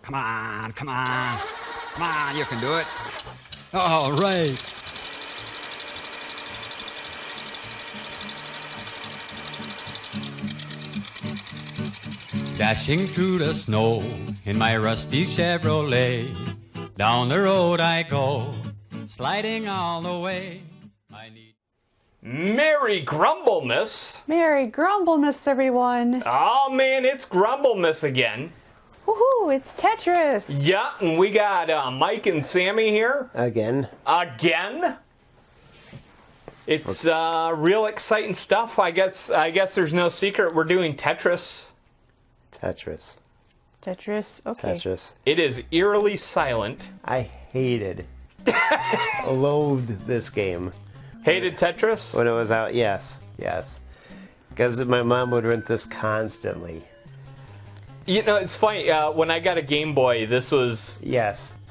Come on, come on. Come on, you can do it. All right. Dashing through the snow in my rusty Chevrolet. Down the road I go, sliding all the way. Merry Grumblemas! Merry Grumblemas, everyone! Oh man, it's Grumblemas again. Woohoo! It's Tetris. Yeah, and we got Mike and Sami here again. It's real exciting stuff. I guess there's no secret. We're doing Tetris. Tetris. Okay. Tetris. It is eerily silent. I hated, loathed this game. Hated Tetris? When it was out, yes. Because my mom would rent this constantly. You know, it's funny. When I got a Game Boy, this was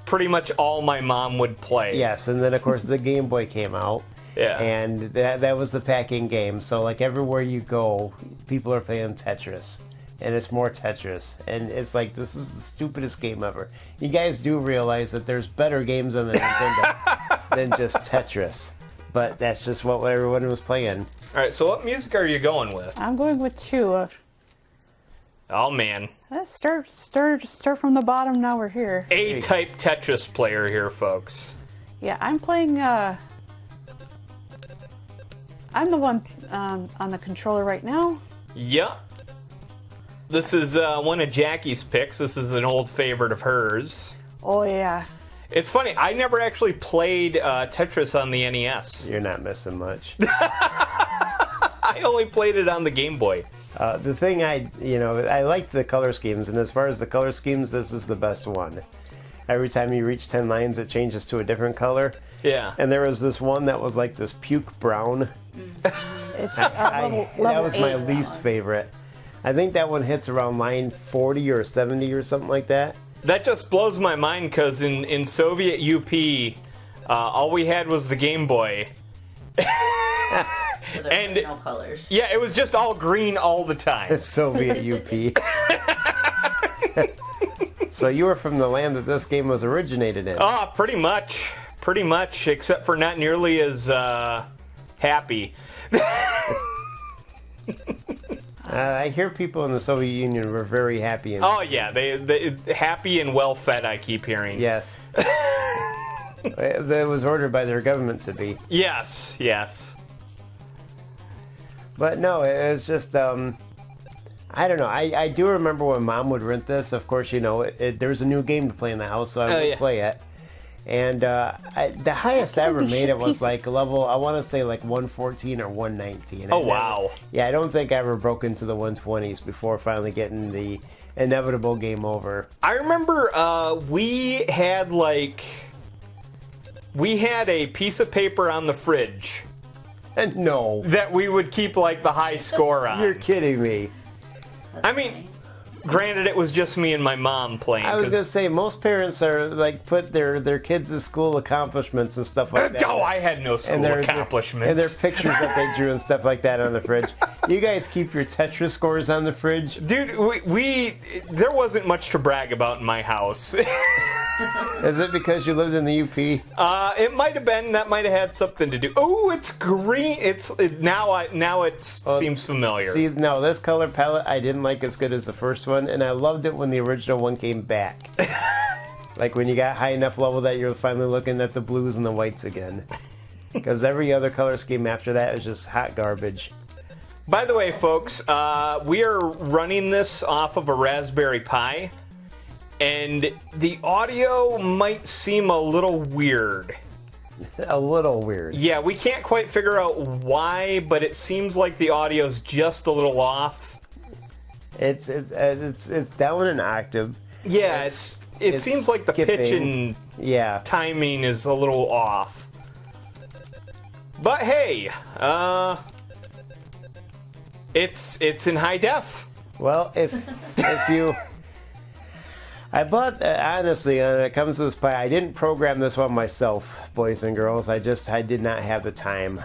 pretty much all my mom would play. Yes, and then of course the Game Boy came out. Yeah. And that was the packing game. So like everywhere you go, people are playing Tetris. And it's more Tetris. And it's like, this is the stupidest game ever. You guys do realize that there's better games on the Nintendo than just Tetris. But that's just what everyone was playing. Alright, so what music are you going with? I'm going with 2. Oh man. Let's start from the bottom, now we're here. A-type Tetris player here, folks. Yeah, I'm playing, I'm the one on the controller right now. Yep. This is one of Jackie's picks. This is an old favorite of hers. Oh, yeah. It's funny, I never actually played Tetris on the NES. You're not missing much. I only played it on the Game Boy. The thing I like the color schemes, and as far as the color schemes, this is the best one. Every time you reach 10 lines, it changes to a different color. Yeah. And there was this one that was like this puke brown. It's that was my least favorite. I think that one hits around line 40 or 70 or something like that. That just blows my mind because in Soviet UP, all we had was the Game Boy. So and no colors. Yeah, it was just all green all the time. It's Soviet UP. So you were from the land that this game was originated in. Oh, pretty much, except for not nearly as happy. I hear people in the Soviet Union were very happy. Oh yeah, they happy and well fed. I keep hearing. Yes. That was ordered by their government to be. Yes. But no, it was just I don't know. I do remember when Mom would rent this. Of course, you know there was a new game to play in the house, so I would play it. And the highest I ever made it was like level, I want to say like 114 or 119. Oh, wow. I don't think I ever broke into the 120s before finally getting the inevitable game over. I remember we had a piece of paper on the fridge. No. That we would keep like the high score on. You're kidding me. That's I mean, granted, it was just me and my mom playing. I was going to say, most parents are like put their kids' school accomplishments and stuff like that. Oh, I had no school accomplishments. And their pictures that they drew and stuff like that on the fridge. You guys keep your Tetris scores on the fridge? Dude, there wasn't much to brag about in my house. Is it because you lived in the UP? It might have been. That might have had something to do. Oh, it's green. Now it seems familiar. See, no, this color palette I didn't like as good as the first one, and I loved it when the original one came back. Like when you got high enough level that you're finally looking at the blues and the whites again. Because every other color scheme after that is just hot garbage. By the way, folks, we are running this off of a Raspberry Pi. And the audio might seem a little weird. A little weird. Yeah, we can't quite figure out why, but it seems like the audio's just a little off. It's down an octave. Yeah, it seems like the pitch and timing is a little off. But hey, it's in high def. Well, if you. I bought, honestly, when it comes to this Pi, I didn't program this one myself, boys and girls. I did not have the time.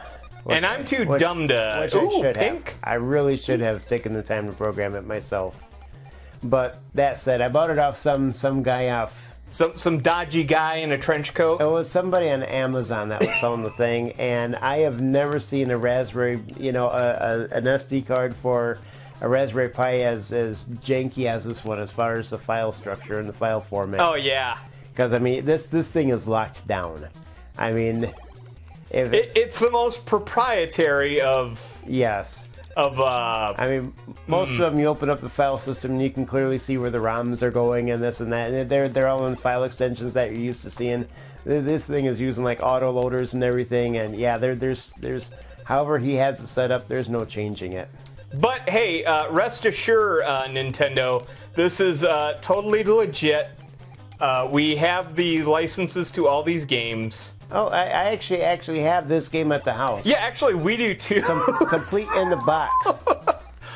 And I'm too dumb to... Which I should have. I really should have taken the time to program it myself. But that said, I bought it off some guy off. Some dodgy guy in a trench coat. It was somebody on Amazon that was selling the thing, and I have never seen a Raspberry, an SD card for a Raspberry Pi as janky as this one as far as the file structure and the file format. Oh yeah. Because I mean, this thing is locked down. I mean, it's the most proprietary of. Yes. I mean, most of them, you open up the file system and you can clearly see where the ROMs are going and this and that. And they're all in file extensions that you're used to seeing. This thing is using like autoloaders and everything. And yeah, there's however he has it set up, there's no changing it. But hey, rest assured, Nintendo, this is totally legit. We have the licenses to all these games. Oh, I actually have this game at the house. Yeah, actually, we do too. Complete in the box.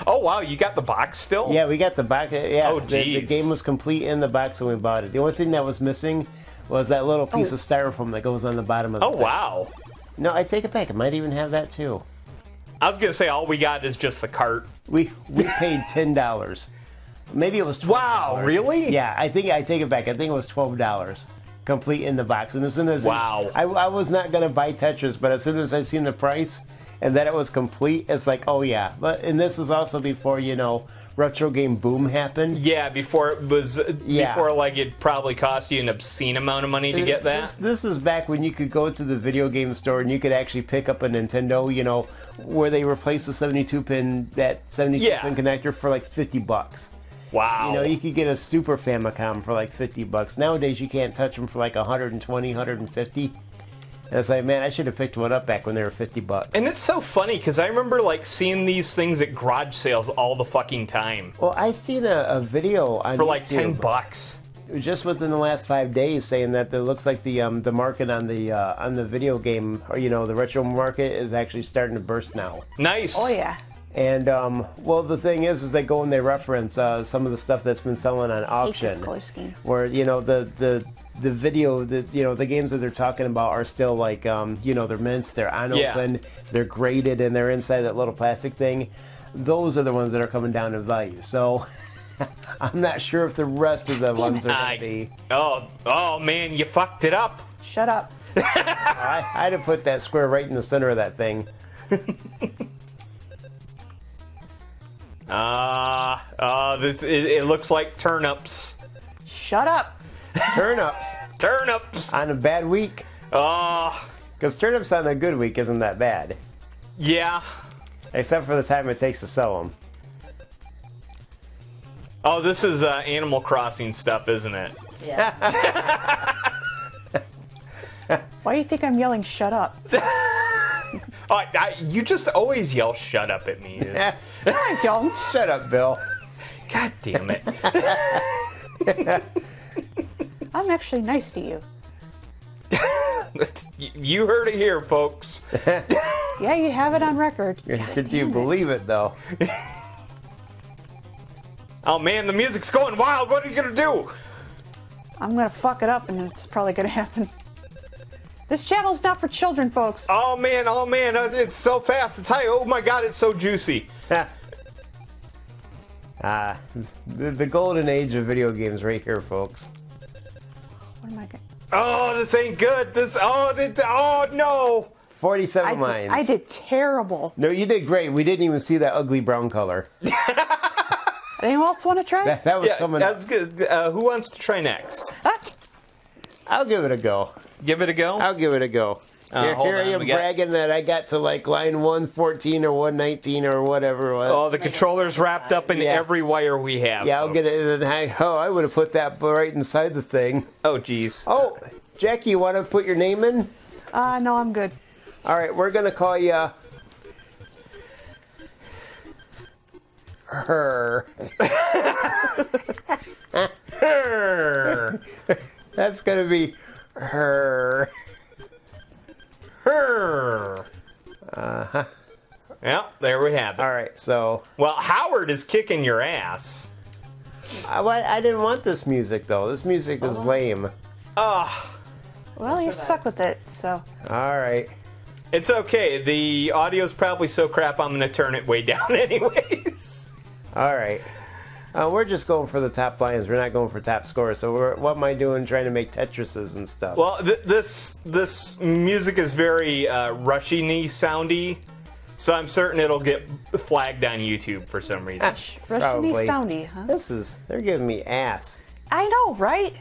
Oh, wow, you got the box still? Yeah, we got the box. Yeah, oh, the game was complete in the box when we bought it. The only thing that was missing was that little piece of styrofoam that goes on the bottom of the thing. Wow. No, I take it back. It might even have that too. I was going to say, all we got is just the cart. We paid $10. Maybe it was $12. Wow, really? Yeah, I take it back. I think it was $12. Complete in the box. And as soon as wow. I was not going to buy Tetris, but as soon as I seen the price and that it was complete, it's like, oh yeah. And this was also before, retro game boom happened. Yeah, before like it probably cost you an obscene amount of money to get that. This is back when you could go to the video game store and you could actually pick up a Nintendo, where they replaced the 72-pin connector for like $50. Wow. You could get a Super Famicom for like $50. Nowadays, you can't touch them for like 120, 150. And it's like, man, I should have picked one up back when they were $50. And it's so funny because I remember like seeing these things at garage sales all the fucking time. Well, I seen a video on for like YouTube, $10. just within the last 5 days, saying that it looks like the market on the video game, or the retro market, is actually starting to burst now. Nice. Oh yeah. And the thing is they go and they reference some of the stuff that's been selling on auction, where the video, the games that they're talking about are still like they're mints, they're unopened, they're graded, and they're inside that little plastic thing. Those are the ones that are coming down in value. So I'm not sure if the rest of the ones are going to be. Oh man, you fucked it up. Shut up. I'd have put that square right in the center of that thing. It looks like turnips. Shut up. Turnips. Turnips. On a bad week. Because turnips on a good week isn't that bad. Yeah. Except for the time it takes to sell them. Oh, this is Animal Crossing stuff, isn't it? Yeah. Why do you think I'm yelling shut up? You just always yell shut up at me. I don't. Shut up, Bill. God damn it. I'm actually nice to you. You heard it here, folks. Yeah, you have it on record. Did you believe it, though? Oh man, the music's going wild. What are you going to do? I'm going to fuck it up, and it's probably going to happen. This channel's not for children, folks. Oh man, it's so fast. It's high. Oh my god, it's so juicy. The golden age of video games right here, folks. What am I going? Oh, this ain't good. Oh no. 47 lines. I did terrible. No, you did great. We didn't even see that ugly brown color. Anyone else want to try? That was coming. That's good. Who wants to try next? I'll give it a go. Give it a go? I'll give it a go. Here I am bragging that I got to like line 114 or 119 or whatever it was. Oh, the controller's wrapped up in every wire we have. Yeah, I'll get it. I would have put that right inside the thing. Oh, jeez. Oh, Jackie, you want to put your name in? No, I'm good. All right, we're going to call you... Her. Her. That's going to be her. Her. Uh-huh. Yeah, there we have it. All right, so... Well, Howard is kicking your ass. I didn't want this music, though. This music is lame. Well, you're stuck with it, so... All right. It's okay. The audio's probably so crap I'm going to turn it way down anyways. All right. We're just going for the top lines. We're not going for top scores. So what am I doing trying to make Tetrises and stuff? Well, this music is very rushy-y soundy, so I'm certain it'll get flagged on YouTube for some reason. Russian-y soundy, huh? They're giving me ass. I know, right?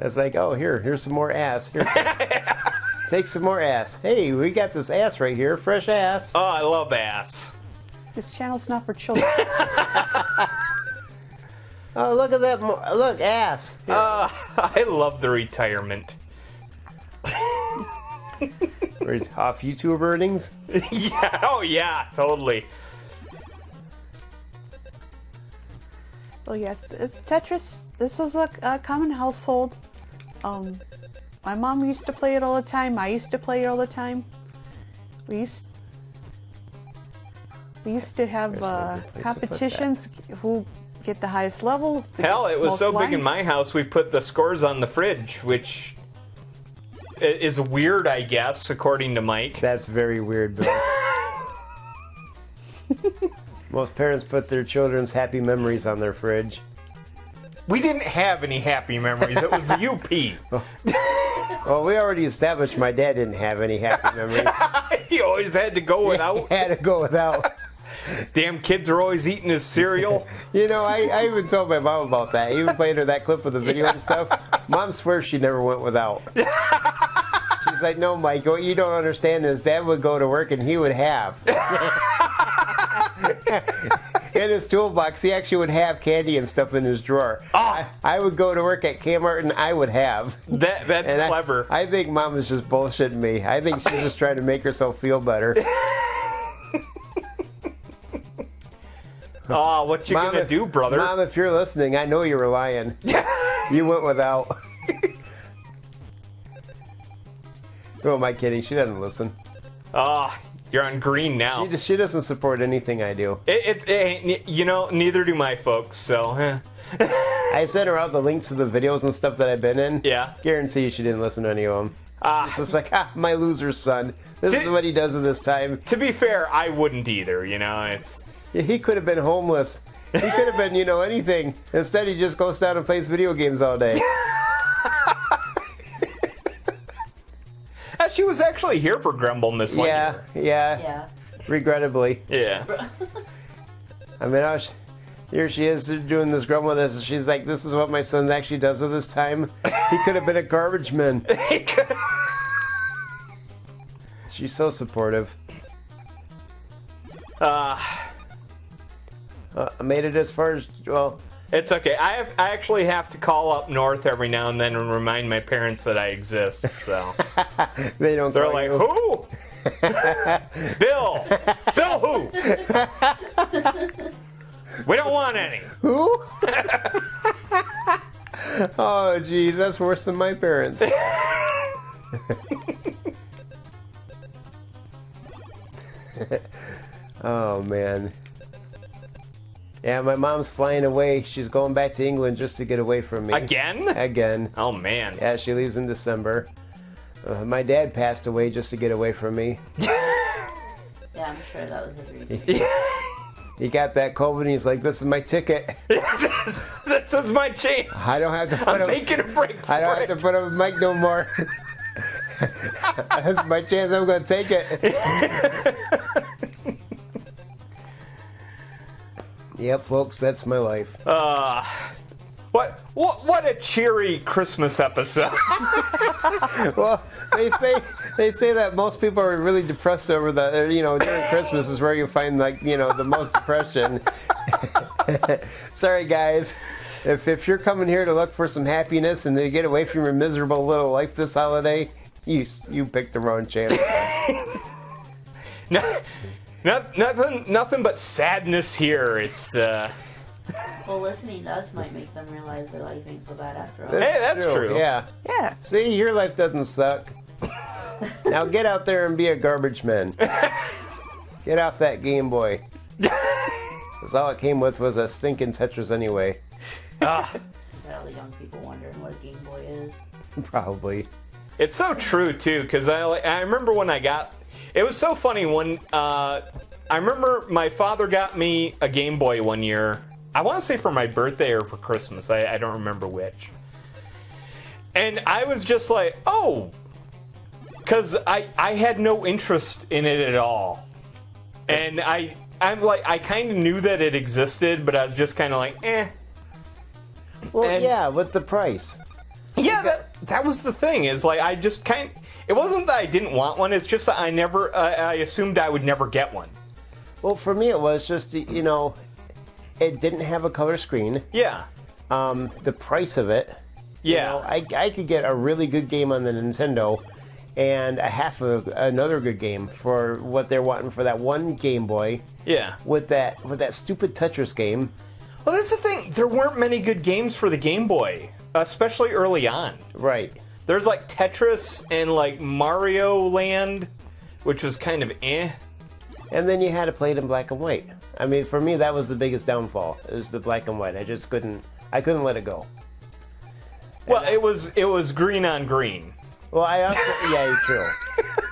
It's like, oh, here's some more ass. Here, take some more ass. Hey, we got this ass right here, fresh ass. Oh, I love ass. This channel's not for children. Oh, look at that! Look, ass. I love the retirement. We're off YouTube earnings. Yeah, oh yeah, totally. Well, yes, it's Tetris. This was a common household. My mom used to play it all the time. I used to play it all the time. We used to have There's no good place to put competitions. Who get the highest level? Hell, it was most so big in lines. my house, we put the scores on the fridge, which is weird, I guess, according to Mike. That's very weird, Bill. Most parents put their children's happy memories on their fridge. We didn't have any happy memories. It was the UP. Well, we already established my dad didn't have any happy memories. He always had to go without. He had to go without. Damn kids are always eating his cereal. You know, I even told my mom about that. I even played her that clip with the video and stuff. Mom swears she never went without. She's like, no, Mike, what you don't understand is Dad would go to work and he would have. In his toolbox, he actually would have candy and stuff in his drawer. Oh. I would go to work at Kmart and I would have. That's And clever. I think Mom is just bullshitting me. I think she's just trying to make herself feel better. Oh, what you gonna do, brother? Mom, if you're listening, I know you were lying. You went without. Who am I kidding? She doesn't listen. Oh, you're on green now. She doesn't support anything I do. You know, neither do my folks, so. I sent her out the links to the videos and stuff that I've been in. Yeah. Guarantee you she didn't listen to any of them. It's just like, my loser son. This is what he does at this time. To be fair, I wouldn't either, you know, it's... He could have been homeless. He could have been, anything. Instead, he just goes down and plays video games all day. She was actually here for Grumblemas one year. Yeah. Regrettably. Yeah. I mean, here she is doing this Grumble this, and she's like, this is what my son actually does with his time. He could have been a garbage man. She's so supportive. I made it as far as, well... It's okay. I actually have to call up north every now and then and remind my parents that I exist, so... They're like, who? Bill! Bill who? We don't want any. Who? Oh, geez, that's worse than my parents. Oh, man. Yeah, my mom's flying away. She's going back to England just to get away from me. Again? Again. Oh, man. Yeah, she leaves in December. My dad passed away just to get away from me. Yeah, I'm sure that was his reason. He got that COVID and he's like, this is my ticket. This is my chance. I don't have to put I'm up, making a break for I don't have to put up a mic no more. That's my chance. I'm going to take it. Yep, folks, that's my life. What a cheery Christmas episode. Well, they say that most people are really depressed over during Christmas is where you find the most depression. Sorry, guys. If you're coming here to look for some happiness and to get away from your miserable little life this holiday, you picked the wrong channel. Nothing but sadness here. It's Well, listening to us might make them realize their life ain't so bad after all. Hey, that's true. Yeah. Yeah. See, your life doesn't suck. Now get out there and be a garbage man. Get off that Game Boy. Because all it came with was a stinking Tetris anyway. Got all the young people wondering what a Game Boy is. Probably. It's so true too, because I remember when I got It was so funny when I remember my father got me a Game Boy one year. I want to say for my birthday or for Christmas. I don't remember which. And I was just like, oh, because I had no interest in it at all. And I'm like, I kind of knew that it existed, but I was just kind of like, eh. Well, And- yeah, with the price. Yeah, that was the thing. Is like I just it wasn't that I didn't want one. It's just that I assumed I would never get one. Well, for me, it was just, it didn't have a color screen. Yeah. The price of it. Yeah. I could get a really good game on the Nintendo and another good game for what they're wanting for that one Game Boy. Yeah. With that stupid Tetris game. Well, that's the thing. There weren't many good games for the Game Boy, especially early on. Right. There's like Tetris and like Mario Land, which was kind of eh. And then you had to play it in black and white. I mean, for me, that was the biggest downfall. It was the black and white. I couldn't let it go. Well, it was green on green. Well, I also yeah, true.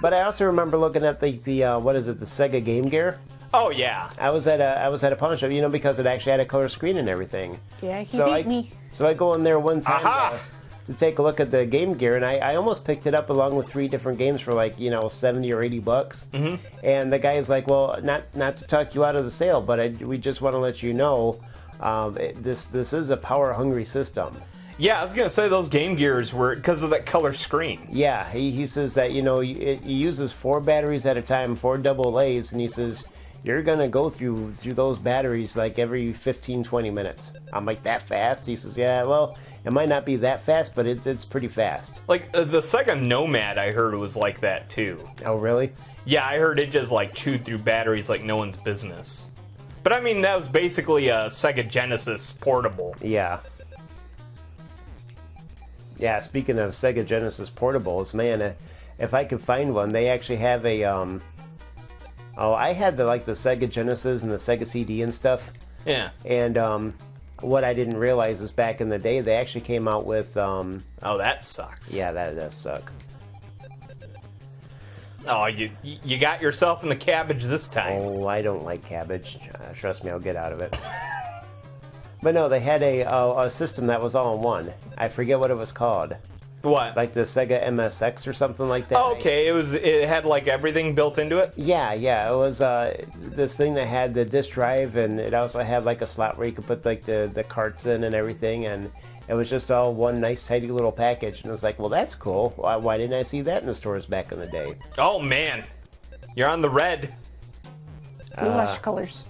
But I also remember looking at the what is it, the Sega Game Gear. Oh yeah. I was at a pawn shop, because it actually had a color screen and everything. Yeah, he beat me. So I go in there one time Aha! to take a look at the Game Gear, and I almost picked it up along with 3 different games for like $70 or $80. Mm-hmm. And the guy is like, "Well, not to talk you out of the sale, but we just want to let you know, this is a power hungry system." Yeah, I was gonna say those Game Gears were because of that color screen. Yeah, he says that it uses 4 batteries at a time, 4 double A's, and he says you're gonna go through those batteries like every 15-20 minutes. I'm like, that fast? He says, yeah, well, it might not be that fast, but it's pretty fast. Like the Sega Nomad, I heard was like that too. Oh, really? Yeah, I heard it just like chewed through batteries like no one's business. But I mean, that was basically a Sega Genesis portable. Yeah. Yeah, speaking of Sega Genesis portables, man, if I could find one, they actually have a, I had the Sega Genesis and the Sega CD and stuff. Yeah. And, what I didn't realize is back in the day, they actually came out with, Oh, that sucks. yeah, that does suck. Oh, you got yourself in the cabbage this time. Oh, I don't like cabbage. Trust me, I'll get out of it. But no, they had a system that was all in one. I forget what it was called. What? Like the Sega MSX or something like that. Oh, okay, it had like everything built into it? Yeah. It was this thing that had the disk drive, and it also had like a slot where you could put like the carts in and everything, and it was just all one nice tidy little package. And it was like, well, that's cool. Why didn't I see that in the stores back in the day? Oh man, you're on the red. Goulash colors.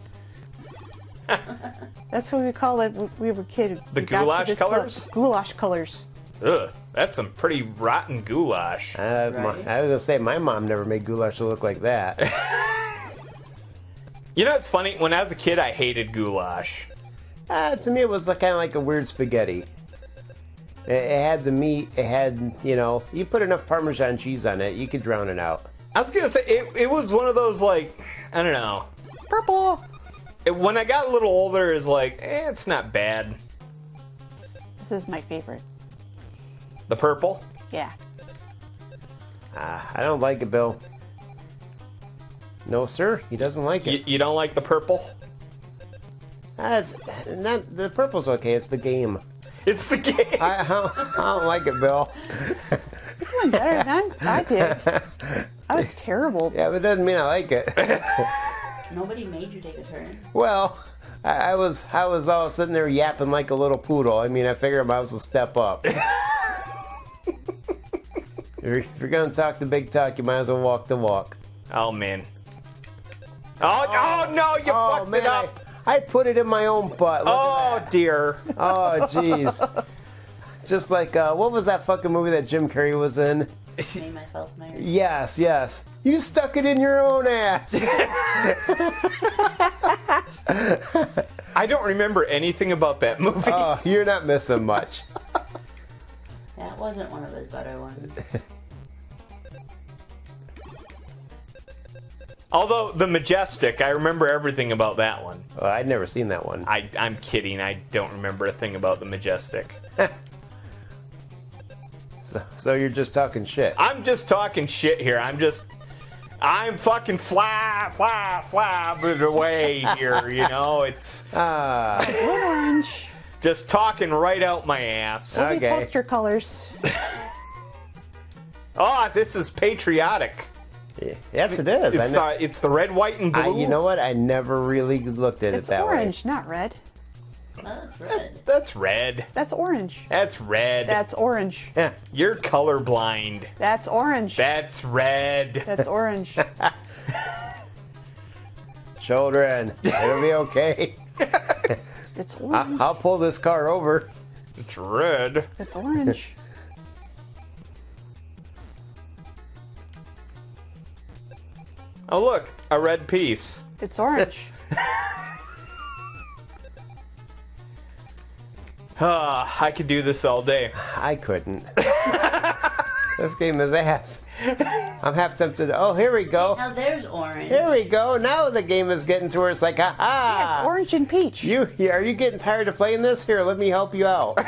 That's what we call it when we were kids. The goulash colors? Goulash colors. Ugh, that's some pretty rotten goulash. I was gonna say my mom never made goulash to look like that. You know, it's funny. When I was a kid, I hated goulash. To me, it was kind of like a weird spaghetti. It had the meat. It had, you put enough Parmesan cheese on it, you could drown it out. I was gonna say it was one of those like I don't know. Purple. When I got a little older, it's like it's not bad. This is my favorite. The purple. Yeah. I don't like it, Bill. No, sir, he doesn't like it. You don't like the purple? It's not, the purple's okay, it's the game. It's the game. I don't like it, Bill. You're doing better than I did. I was terrible. Yeah, but it doesn't mean I like it. Nobody made you take a turn. Well, I was all sitting there yapping like a little poodle. I mean, I figured I might as well step up. If you're gonna talk the big talk, you might as well walk the walk. Oh man. Oh no, you fucked it up. I put it in my own butt. Look at that. Dear. Oh jeez. Just like what was that fucking movie that Jim Carrey was in? Me, myself, Mary. Yes. You stuck it in your own ass. I don't remember anything about that movie. Oh, you're not missing much. That wasn't one of his better ones. Although The Majestic, I remember everything about that one. Well, I'd never seen that one. I'm kidding. I don't remember a thing about The Majestic. So you're just talking shit. I'm just talking shit here. I'm fucking flabbing away here, you know? It's Blue orange. just talking right out my ass. We'll be Okay. poster colors. Oh, this is patriotic. Yes, it is. It's the red, white, and blue. You know what? I never really looked at it It's that orange, not red. That's red. That's red. That's orange. That's red. That's orange. way. Yeah. You're colorblind. That's orange. That's red. That's orange. Children, it'll be okay. It's orange. I'll pull this car over. It's red. It's orange. Oh, look, a red piece. It's orange. I could do this all day. I couldn't. This game is ass. I'm half tempted. Oh, here we go. Now there's orange. Here we go. Now the game is getting to where it's like, It's ha orange and peach. Are you getting tired of playing this? Here, let me help you out.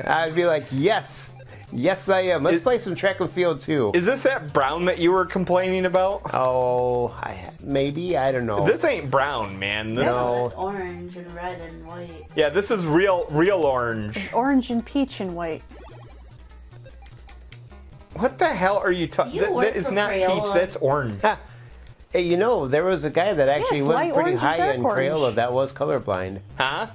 I'd be like, yes. Yes, I am. Let's play some track and field too. Is this that brown that you were complaining about? Oh, maybe. I don't know. This ain't brown, man. This No. is, It's orange and red and white. yeah, this is real orange. Orange and peach and white. What the hell are you talking? You work That is for not Crayola. peach. That's orange. Hey, you know, there was a guy that actually it's went light pretty orange and high dark in orange. Crayola that was colorblind. Huh?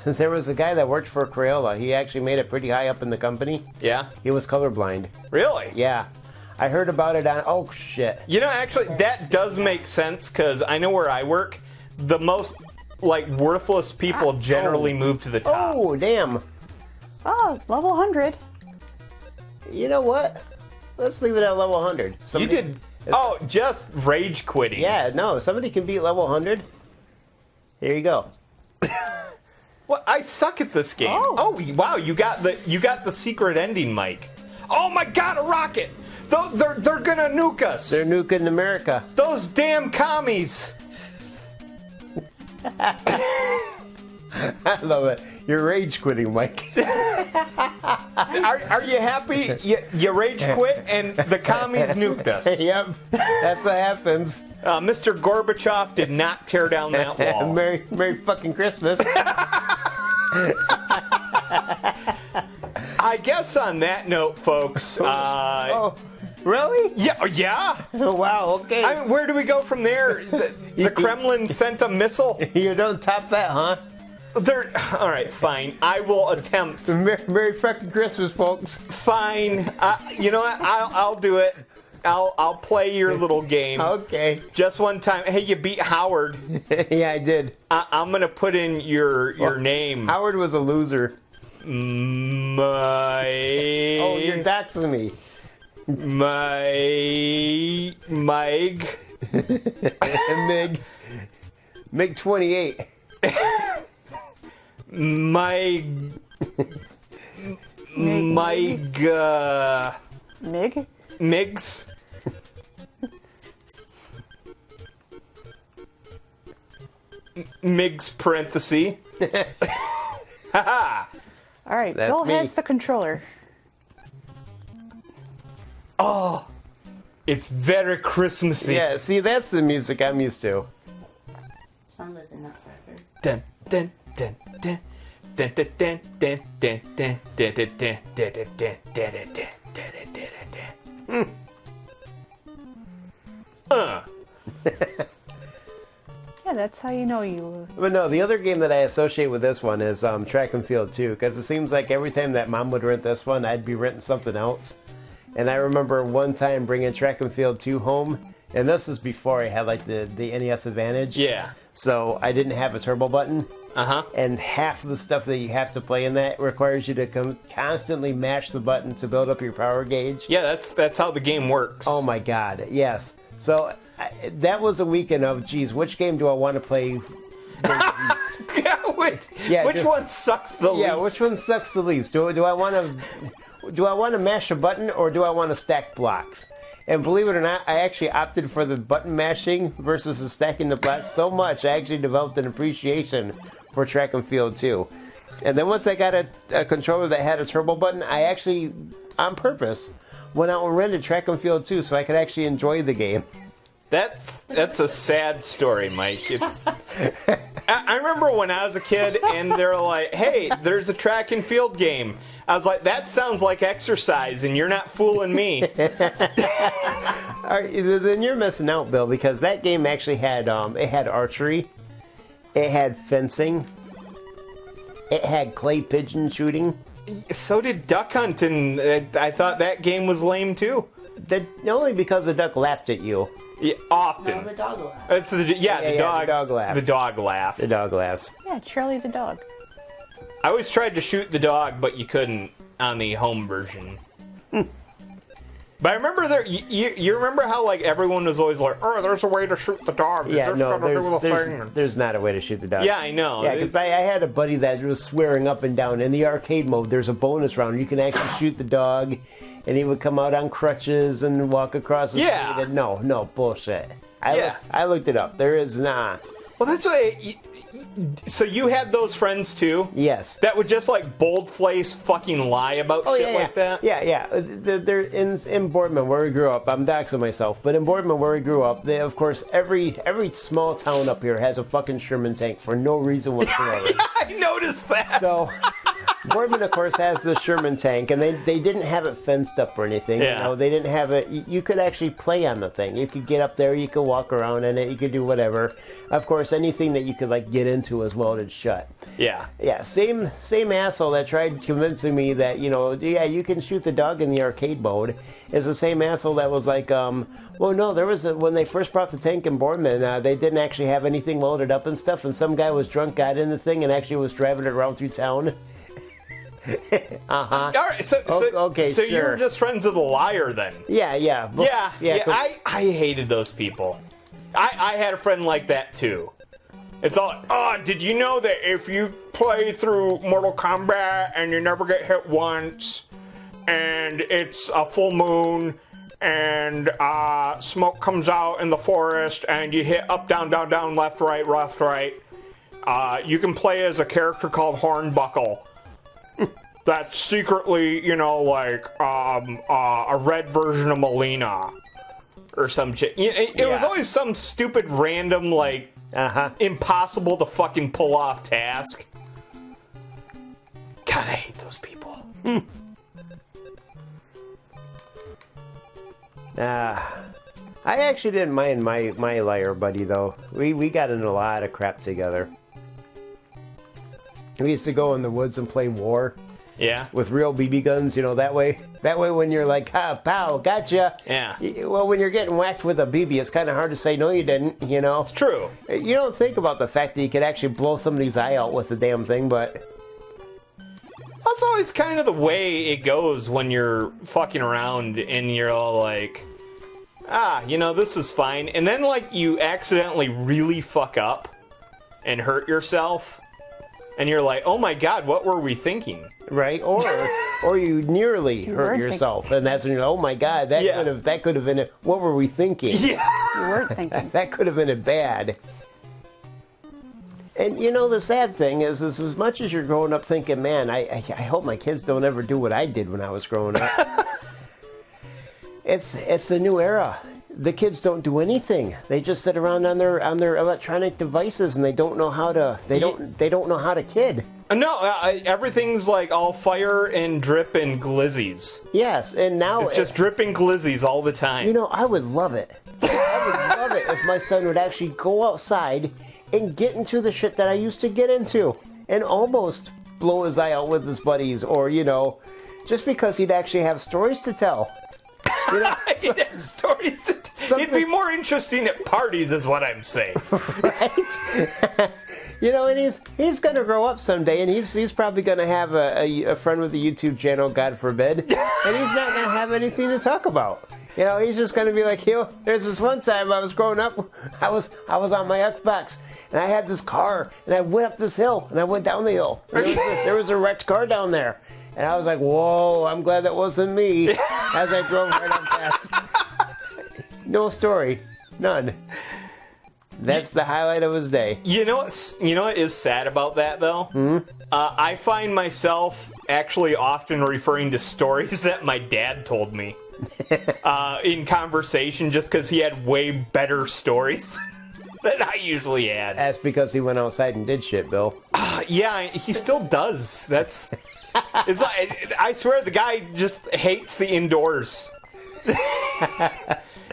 There was a guy that worked for Crayola. He actually made it pretty high up in the company. Yeah. He was colorblind. Really? Yeah. I heard about it on. Oh, shit. You know, actually, that does make sense because I know where I work. The most worthless people generally move to the top. Oh, damn. Oh, level 100. You know what? Let's leave it at level 100. You Somebody- did. Oh, just rage quitting. Yeah, no. Somebody can beat level 100. Here you go. Well, I suck at this game. Oh. Wow, you got the secret ending, Mike. Oh my God, a rocket! They're gonna nuke us. They're nuking America. Those damn commies. I love it. You're rage quitting, Mike. Are you happy? You rage quit and the commies nuked us. Yep. That's what happens. Mr. Gorbachev did not tear down that wall. Merry fucking Christmas. I guess on that note, folks. Oh, really? Yeah. Wow, okay. I mean, where do we go from there? The Kremlin sent a missile. You don't top that, huh? All right, fine. I will attempt. Merry fucking Christmas, folks. Fine. You know what? I'll do it. I'll play your little game. Okay. Just one time. Hey, you beat Howard. Yeah, I did. I'm gonna put in your name. Howard was a loser. My. Oh, you're doxing me. Mike. Mig 28. Mike. Mig? Migs. Migs parenthesis. Haha. All right, That's Bill me. has the controller. Oh, it's very Christmassy. Yeah, see, that's the music I'm used to. Sounds like the Nutcracker. Dun dun dun dun. Dun, dun, dun, dun, dun, dun, dun, dun, dun, dun, dun, dun, dun, dun, dun, dun, dun. Yeah, that's how you know you. But no, the other game that I associate with this one is track and field too, because it seems like every time that Mom would rent this one, I'd be renting something else. And I remember one time bringing track and field 2 home, and this is before I had like the NES Advantage. Yeah. So I didn't have a turbo button. Uh-huh. And half the stuff that you have to play in that requires you to constantly mash the button to build up your power gauge. Yeah, that's how the game works. Oh my god, yes. So that was a weekend of, geez, which game do I want to play the least? Which one sucks the least? Yeah, which one sucks the least? Do I want to mash a button or do I want to stack blocks? And believe it or not, I actually opted for the button mashing versus the stacking the blocks so much I actually developed an appreciation for track and field too. And then once I got a controller that had a turbo button, I actually, on purpose, went out and rented track and field too, so I could actually enjoy the game. That's a sad story, Mike. It's. I remember when I was a kid, and they're like, "Hey, there's a track and field game." I was like, "That sounds like exercise, and you're not fooling me." Then you're missing out, Bill, because that game actually had it had archery, it had fencing, it had clay pigeon shooting. So did duck hunt, and I thought that game was lame too. That only because the duck laughed at you. Yeah, often. No, the dog laugh. It's the dog laugh. The dog laugh. The dog laughs. Yeah, Charlie the dog. I always tried to shoot the dog, but you couldn't on the home version. But I remember you remember how like everyone was always like, "Oh, there's a way to shoot the dog." Yeah, no, there's not a way to shoot the dog. Yeah, I know. Yeah, because I had a buddy that was swearing up and down. In the arcade mode, there's a bonus round. You can actually shoot the dog, and he would come out on crutches and walk across the street. And no, bullshit. I looked it up. There is not. Well, that's why. So you had those friends too? Yes. That would just like bold-face fucking lie about shit like that? Yeah. They're in Boardman, where we grew up. I'm doxing myself, but in Boardman, where we grew up, they, of course, every small town up here has a fucking Sherman tank for no reason whatsoever. Yeah, I noticed that. So Boardman, of course, has the Sherman tank, and they didn't have it fenced up or anything. Yeah. You know, they didn't have it. You could actually play on the thing. You could get up there, you could walk around in it, you could do whatever. Of course, anything that you could like get into as welded shut. Yeah. Yeah, same asshole that tried convincing me that, you can shoot the dog in the arcade mode is the same asshole that was like, well, no, there was when they first brought the tank in Boardman, they didn't actually have anything loaded up and stuff, and some guy was drunk, got in the thing, and actually was driving it around through town. All right, so sure. you were just friends with a liar then? Yeah. I hated those people. I had a friend like that too. It's all, did you know that if you play through Mortal Kombat and you never get hit once, and it's a full moon, and smoke comes out in the forest, and you hit up, down, down, down, left, right, you can play as a character called Hornbuckle. That's secretly, a red version of Melina. Or some shit. It was always some stupid, random, impossible to fucking pull off task. God, I hate those people. I actually didn't mind my liar buddy, though. We got in a lot of crap together. We used to go in the woods and play war. Yeah. With real BB guns, that way when you're like, pow, gotcha. Yeah. Well, when you're getting whacked with a BB, it's kind of hard to say, no, you didn't, It's true. You don't think about the fact that you could actually blow somebody's eye out with the damn thing, but... That's always kind of the way it goes when you're fucking around and you're all like, this is fine. And then, you accidentally really fuck up and hurt yourself. And you're like, oh my god, what were we thinking? Right? Or you nearly hurt yourself, and that's when you're like, oh my god, that could have been it. What were we thinking? Yeah. You weren't thinking. That could have been it bad. And the sad thing is as much as you're growing up thinking, man, I hope my kids don't ever do what I did when I was growing up. It's the new era. The kids don't do anything. They just sit around on their electronic devices, and they don't know how to. They don't know how to kid. No, everything's like all fire and drip and glizzies. Yes, and now it's just dripping glizzies all the time. I would love it. I would love it if my son would actually go outside and get into the shit that I used to get into, and almost blow his eye out with his buddies, or just because he'd actually have stories to tell. He'd have stories to tell. It'd be more interesting at parties, is what I'm saying. Right? And he's going to grow up someday, and he's probably going to have a friend with a YouTube channel, God forbid, and he's not going to have anything to talk about. He's just going to be like, there's this one time I was growing up, I was on my Xbox, and I had this car, and I went up this hill, and I went down the hill. There was a wrecked car down there. And I was like, whoa, I'm glad that wasn't me, as I drove right up past. No story. None. That's the highlight of his day. You know what is sad about that, though? Mm-hmm. I find myself actually often referring to stories that my dad told me. in conversation just because he had way better stories than I usually had. That's because he went outside and did shit, Bill. Yeah, he still does. It's like, I swear the guy just hates the indoors.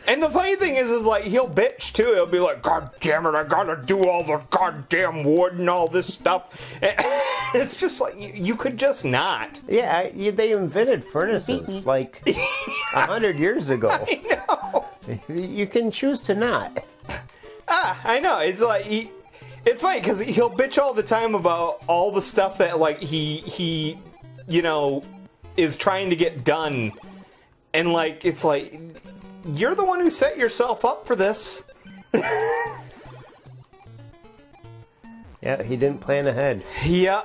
And the funny thing is like, he'll bitch too. He'll be like, God damn it, I gotta do all the goddamn wood and all this stuff. And it's just like, you could just not. Yeah, they invented furnaces like 100 years ago. I know. You can choose to not. I know. It's like, it's funny because he'll bitch all the time about all the stuff that like he is trying to get done. And like, it's like, you're the one who set yourself up for this. Yeah, he didn't plan ahead. Yeah.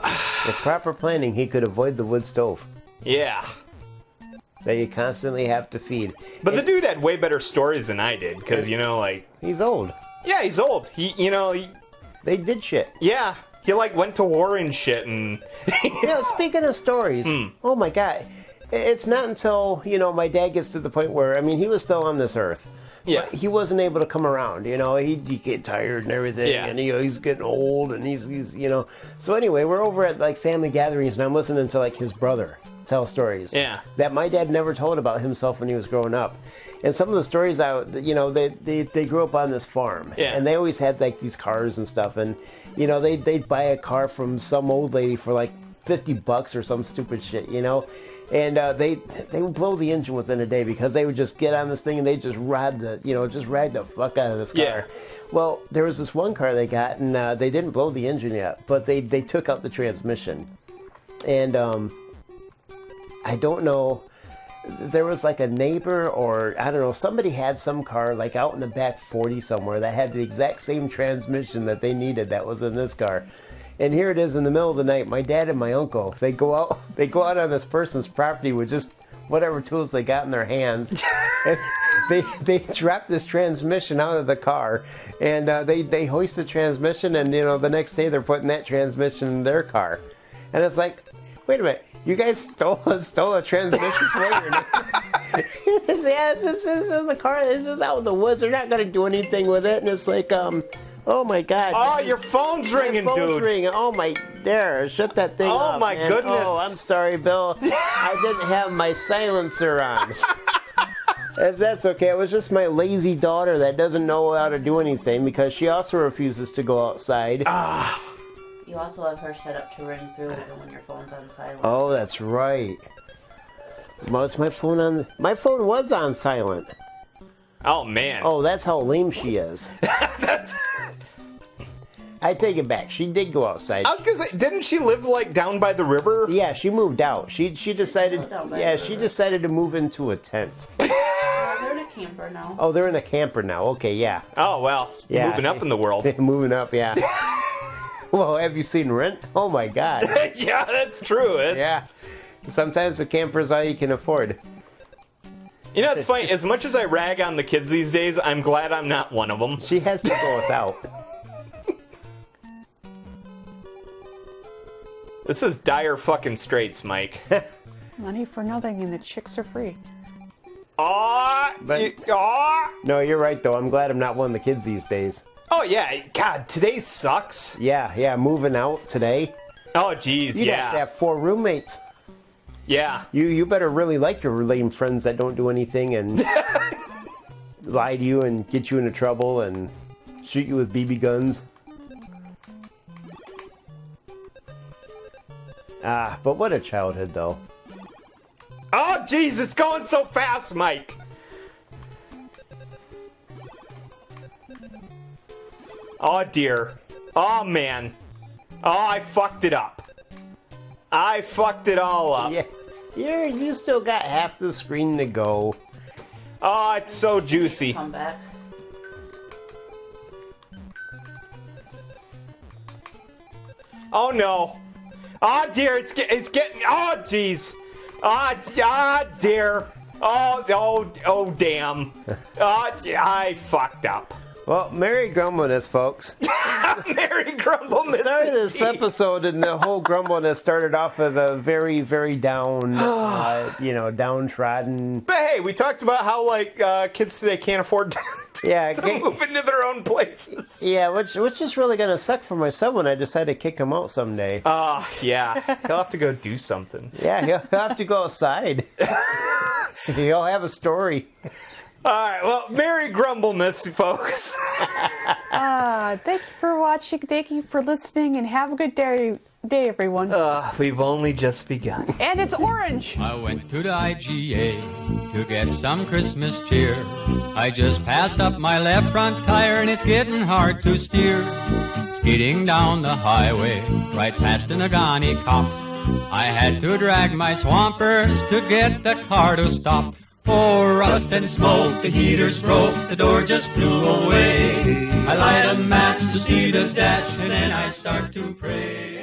With proper planning, he could avoid the wood stove Yeah. that you constantly have to feed. But the dude had way better stories than I did, because, like... He's old. Yeah, he's old. They did shit. Yeah, he, like, went to war and shit, and... Speaking of stories, oh my god. It's not until, my dad gets to the point where, he was still on this earth. Yeah. But he wasn't able to come around, he'd get tired and everything, Yeah. and he's getting old, and he's. So anyway, we're over at, like, family gatherings, and I'm listening to, like, his brother tell stories. Yeah. That my dad never told about himself when he was growing up. And some of the stories they grew up on this farm. Yeah. And they always had, like, these cars and stuff, and, they'd buy a car from some old lady for, like, $50 or some stupid shit, And they would blow the engine within a day because they would just get on this thing and they just ride the fuck out of this car. Yeah. Well, there was this one car they got, and they didn't blow the engine yet, but they took out the transmission. And I don't know, there was like a neighbor or, I don't know, somebody had some car like out in the back 40 somewhere that had the exact same transmission that they needed that was in this car. And here it is in the middle of the night. My dad and my uncle, they go out on this person's property with just whatever tools they got in their hands. And they drop this transmission out of the car, and they hoist the transmission, and the next day they're putting that transmission in their car. And it's like, wait a minute, you guys stole a transmission for your yeah, it's in the car. It's just out in the woods. They're not going to do anything with it. And it's like, oh my god. Oh, your phone's ringing, phone's dude. Ringing. Oh my, there, shut that thing off. Oh my man. goodness. Oh, I'm sorry, Bill. I didn't have my silencer on. That's okay. It was just my lazy daughter that doesn't know how to do anything because she also refuses to go outside. You also have her set up to ring through even when your phone's on silent. Oh, that's right. Was my phone on? My phone was on silent. Oh, man. Oh, that's how lame she is. I take it back. She did go outside. I was gonna say, didn't she live, like, down by the river? Yeah, she moved out. She decided. Yeah, she decided to move into a tent. They're in a camper now. Oh, they're in a camper now. Okay, yeah. Oh, well, Yeah. moving up in the world. They're moving up, yeah. Well, have you seen Rent? Oh my God. Yeah, that's true. Yeah. Sometimes the camper's all you can afford. It's funny. As much as I rag on the kids these days, I'm glad I'm not one of them. She has to go without. This is dire fucking straits, Mike. Money for nothing, and the chicks are free. Aw! But- Aw! No, you're right though. I'm glad I'm not one of the kids these days. Oh, yeah. God, today sucks. Yeah, moving out today. Oh, geez, You'd have to yeah. have 4 roommates. Yeah. You better really like your lame friends that don't do anything and lie to you and get you into trouble and shoot you with BB guns. But what a childhood, though. Oh, geez, it's going so fast, Mike. Oh, dear. Oh, man. Oh, I fucked it up. I fucked it all up. Yeah, you still got half the screen to go. Oh, it's so juicy. Come back. Oh, no. Oh, dear, it's getting... Oh, jeez. Oh, dear. Oh, damn. Oh, I fucked up. Well, Merry Grumbleness, folks. Merry Grumblemas. Started this episode, and the whole Grumbleness started off with a very, very down, downtrodden. But hey, we talked about how kids today can't afford to move into their own places. Yeah, which is really gonna suck for my son when I decide to kick him out someday. Yeah, he'll have to go do something. Yeah, he'll have to go outside. He'll have a story. All right, well, Merry Grumblemas, folks. Thank you for watching. Thank you for listening, and have a good day everyone. We've only just begun. And it's orange. I went to the IGA to get some Christmas cheer. I just passed up my left front tire and it's getting hard to steer. Speeding down the highway, right past the Nagani cops. I had to drag my swampers to get the car to stop. Oh, rust and smoke, the heaters broke, the door just flew away. I light a match to see the dash and then I start to pray.